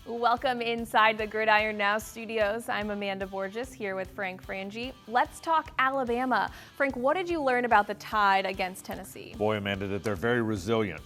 Welcome inside the Gridiron Now studios. I'm Amanda Borges here with Frangie. Let's talk Alabama. Frank, what did you learn about the Tide against Tennessee? Boy, Amanda, that they're very resilient.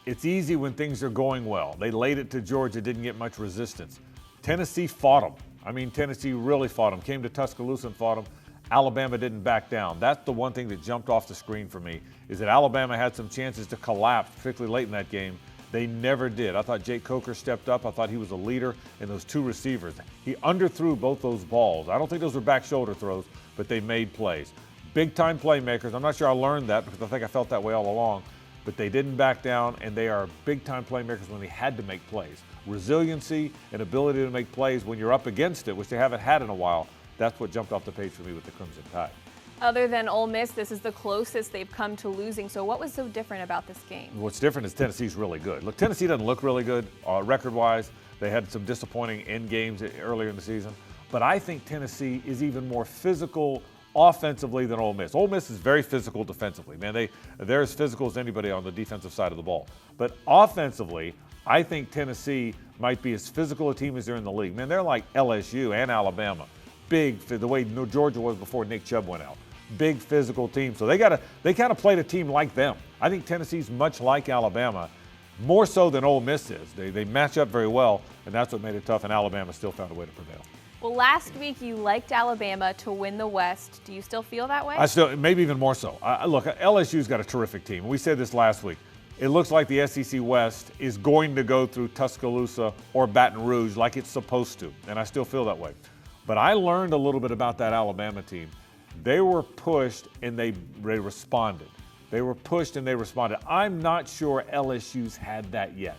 It's easy when things are going well. They laid it to Georgia, didn't get much resistance. Tennessee fought them. Tennessee really fought them. Came to Tuscaloosa and fought them. Alabama didn't back down. That's the one thing that jumped off the screen for me, is that Alabama had some chances to collapse, particularly late in that game. They never did. I thought Jake Coker stepped up. I thought he was a leader in those two receivers. He underthrew both those balls. I don't think those were back shoulder throws, but they made plays. Big-time playmakers. I'm not sure I learned that because I think I felt that way all along, but they didn't back down, and they are big-time playmakers when they had to make plays. Resiliency and ability to make plays when you're up against it, which they haven't had in a while, that's what jumped off the page for me with the Crimson Tide. Other than Ole Miss, this is the closest they've come to losing. So what was so different about this game? What's different is Tennessee's really good. Look, Tennessee doesn't look really good record-wise. They had some disappointing end games earlier in the season. But I think Tennessee is even more physical offensively than Ole Miss. Ole Miss is very physical defensively. Man, they're as physical as anybody on the defensive side of the ball. But offensively, I think Tennessee might be as physical a team as they're in the league. Man, they're like LSU and Alabama. Big, the way Georgia was before Nick Chubb went out. Big physical team. So they kind of played a team like them. I think Tennessee's much like Alabama, more so than Ole Miss is. They match up very well, and that's what made it tough, and Alabama still found a way to prevail. Well, last week you liked Alabama to win the West. Do you still feel that way? Maybe even more so. Look, LSU's got a terrific team. We said this last week. It looks like the SEC West is going to go through Tuscaloosa or Baton Rouge like it's supposed to, and I still feel that way. But I learned a little bit about that Alabama team. They were pushed and they responded. They were pushed and they responded. I'm not sure LSU's had that yet.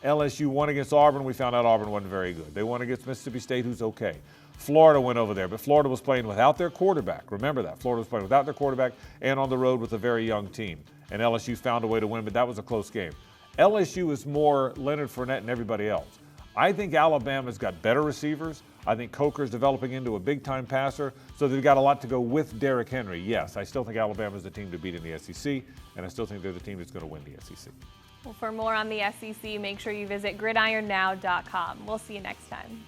LSU won against Auburn. We found out Auburn wasn't very good. They won against Mississippi State, who's okay. Florida went over there, but Florida was playing without their quarterback. Remember that. Florida was playing without their quarterback and on the road with a very young team. And LSU found a way to win, but that was a close game. LSU is more Leonard Fournette and everybody else. I think Alabama's got better receivers. I think Coker's developing into a big-time passer, so they've got a lot to go with Derrick Henry. Yes, I still think Alabama's the team to beat in the SEC, and I still think they're the team that's going to win the SEC. Well, for more on the SEC, make sure you visit gridironnow.com. We'll see you next time.